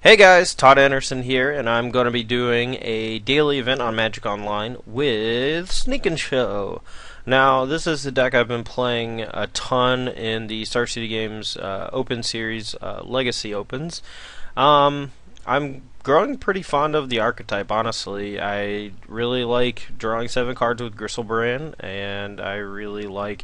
Hey guys, Todd Anderson here, and I'm going to be doing a daily event on Magic Online with Sneak and Show. Now, this is the deck I've been playing a ton in the StarCityGames Open Series Legacy Opens. I'm growing pretty fond of the archetype, honestly. I really like drawing 7 cards with Gristlebrand, and I really like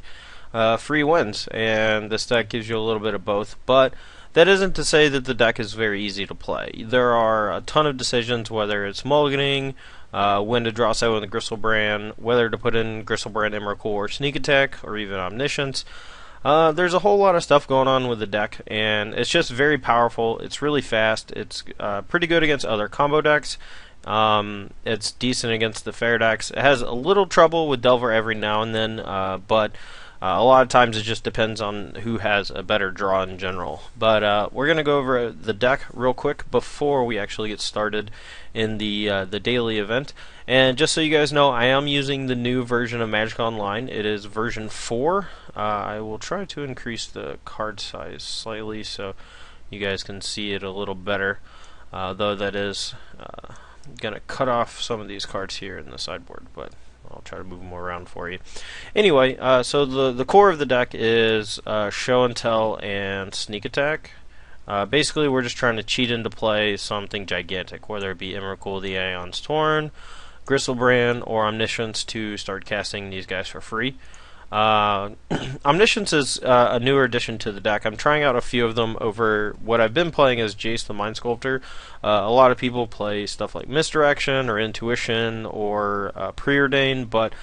free wins, and this deck gives you a little bit of both, but that isn't to say that the deck is very easy to play. There are a ton of decisions, whether it's mulliganing, when to draw 7 with Gristlebrand, whether to put in Gristlebrand, Emrakul, or Sneak Attack, or even Omniscience. There's a whole lot of stuff going on with the deck, and it's just very powerful. It's really fast. It's pretty good against other combo decks. It's decent against the fair decks. It has a little trouble with Delver every now and then, but a lot of times it just depends on who has a better draw in general. But we're going to go over the deck real quick before we actually get started in the daily event. And just so you guys know, I am using the new version of Magic Online. It is version 4. I will try to increase the card size slightly so you guys can see it a little better. Though that is going to cut off some of these cards here in the sideboard, but I'll try to move them around for you. Anyway, so the core of the deck is Show and Tell and Sneak Attack. Basically, we're just trying to cheat into play something gigantic, whether it be Emrakul the Aeon's Torn, Gristlebrand, or Omniscience to start casting these guys for free. Omniscience is a newer addition to the deck. I'm trying out a few of them over what I've been playing as Jace the Mind Sculptor. A lot of people play stuff like Misdirection or Intuition or Preordain, but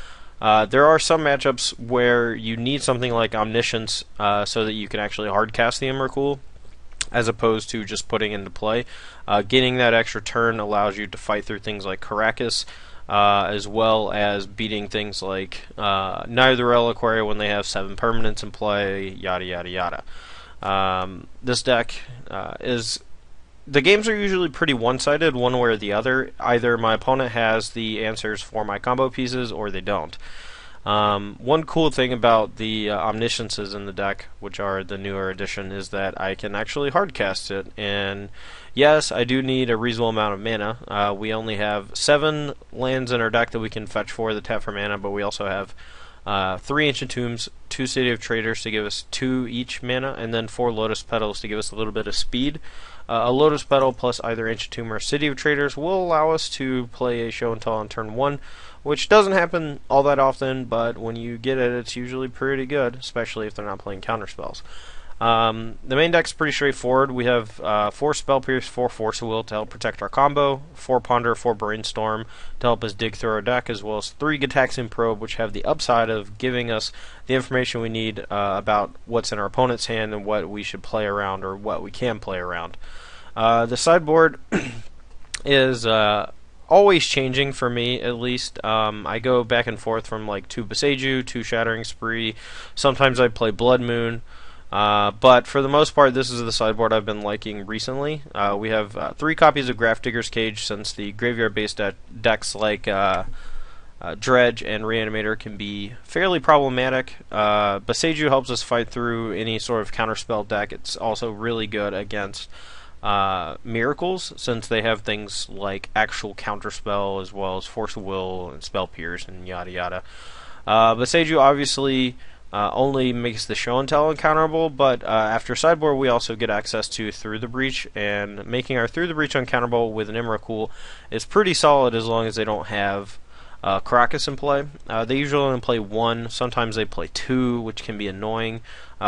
there are some matchups where you need something like Omniscience so that you can actually hardcast the Emrakul, as opposed to just putting into play. Getting that extra turn allows you to fight through things like Caracas, as well as beating things like Neither Reliquary when they have 7 permanents in play, yada yada yada. This deck is... The games are usually pretty one-sided, one way or the other. Either my opponent has the answers for my combo pieces, or they don't. One cool thing about the Omnisciences in the deck, which are the newer edition, is that I can actually hardcast it. And yes, I do need a reasonable amount of mana. We only have 7 lands in our deck that we can fetch for the tap for mana, but we also have 3 Ancient Tombs, 2 City of Traders to give us 2 each mana, and then 4 Lotus Petals to give us a little bit of speed. A Lotus Petal plus either Ancient Tomb or City of Traders will allow us to play a Show and Tell on turn 1, which doesn't happen all that often, but when you get it, it's usually pretty good, especially if they're not playing counterspells. The main deck's pretty straightforward. We have 4 Spell Pierce, 4 Force of Will to help protect our combo, 4 Ponder, 4 Brainstorm to help us dig through our deck, as well as 3 Gitaxian Probe, which have the upside of giving us the information we need about what's in our opponent's hand and what we should play around, or what we can play around. The sideboard is always changing for me, at least. I go back and forth from like 2 Boseiju, 2 Shattering Spree. Sometimes I play Blood Moon. But for the most part, this is the sideboard I've been liking recently. We have 3 copies of Grafdigger's Cage, since the graveyard-based decks like Dredge and Reanimator can be fairly problematic. Boseiju helps us fight through any sort of counterspell deck. It's also really good against Miracles, since they have things like actual counterspell, as well as Force of Will and Spell Pierce and yada yada. Boseiju obviously only makes the Show and Tell uncounterable, but after sideboard we also get access to Through the Breach, and making our Through the Breach uncounterable with an Emrakul is pretty solid as long as they don't have Caracas in play. They usually only play 1, sometimes they play 2, which can be annoying.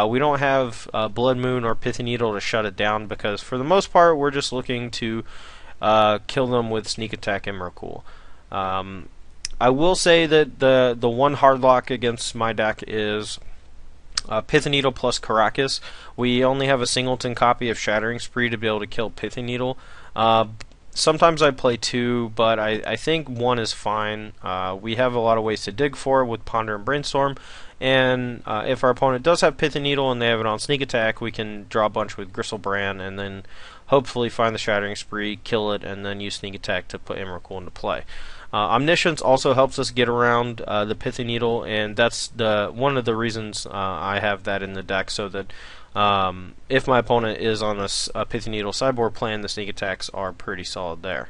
We don't have Blood Moon or Pithy Needle to shut it down, because for the most part we're just looking to kill them with Sneak Attack Emrakul. I will say that the one hard lock against my deck is Pithy Needle plus Caracas. We only have a singleton copy of Shattering Spree to be able to kill Pithy Needle. Sometimes I play 2, but I think 1 is fine. We have a lot of ways to dig for it with Ponder and Brainstorm, and if our opponent does have Pithy Needle and they have it on Sneak Attack, we can draw a bunch with Gristlebrand, and then hopefully find the Shattering Spree, kill it, and then use Sneak Attack to put Emrakul into play. Omniscience also helps us get around the Pithy Needle, and that's one of the reasons I have that in the deck, so that If my opponent is on a Pithy Needle sideboard plan, the sneak attacks are pretty solid there.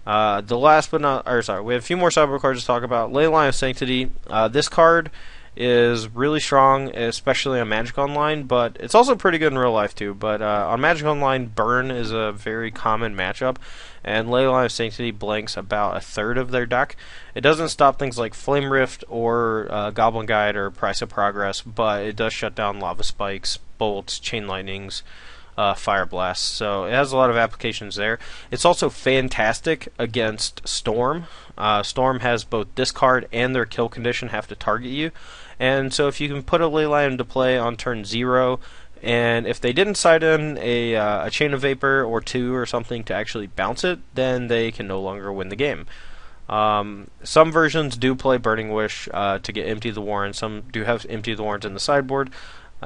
The last but not, or sorry, we have a few more sideboard cards to talk about. Leyline of Sanctity. This card is really strong, especially on Magic Online, but it's also pretty good in real life too. But on Magic Online, Burn is a very common matchup, and Leyline of Sanctity blanks about a third of their deck. It doesn't stop things like Flame Rift or Goblin Guide or Price of Progress, but it does shut down Lava Spikes, Bolts, Chain Lightnings, Fire Blasts. So it has a lot of applications there. It's also fantastic against Storm. Storm has both discard and their kill condition have to target you. And so if you can put a Leyline into play on turn 0, and if they didn't side in a Chain of Vapor or 2 or something to actually bounce it, then they can no longer win the game. Some versions do play Burning Wish to get Empty the Warren. Some do have Empty the Warrens in the sideboard.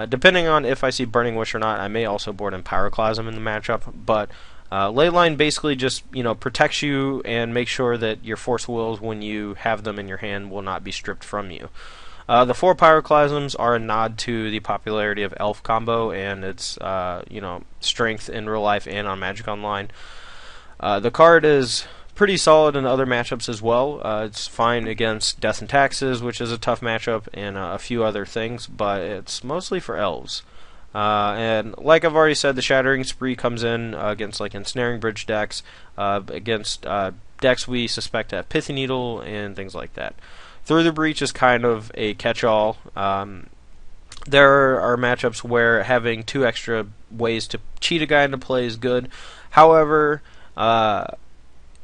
Depending on if I see Burning Wish or not, I may also board in Pyroclasm in the matchup. But Leyline basically just protects you and makes sure that your Force Wills, when you have them in your hand, will not be stripped from you. The 4 Pyroclasms are a nod to the popularity of Elf combo and its strength in real life and on Magic Online. The card is pretty solid in other matchups as well. It's fine against Death and Taxes, which is a tough matchup, and a few other things, but it's mostly for Elves. And like I've already said, the Shattering Spree comes in against like Ensnaring Bridge decks, against decks we suspect have Pithy Needle and things like that. Through the Breach is kind of a catch-all. There are matchups where having 2 extra ways to cheat a guy into play is good. However,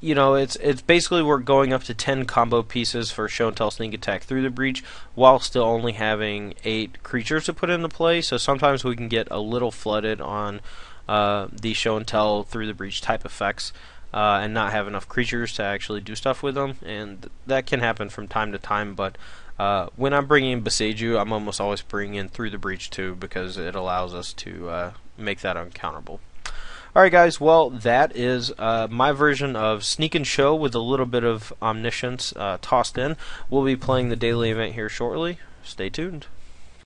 it's basically we're going up to 10 combo pieces for Show and Tell Sneak Attack Through the Breach, while still only having 8 creatures to put into play. So sometimes we can get a little flooded on the Show and Tell Through the Breach type effects, and not have enough creatures to actually do stuff with them, and that can happen from time to time. But when I'm bringing in Boseiju, I'm almost always bringing in Through the Breach too, because it allows us to make that uncounterable. Alright guys, well that is my version of Sneak and Show with a little bit of Omniscience tossed in. We'll be playing the daily event here shortly. Stay tuned.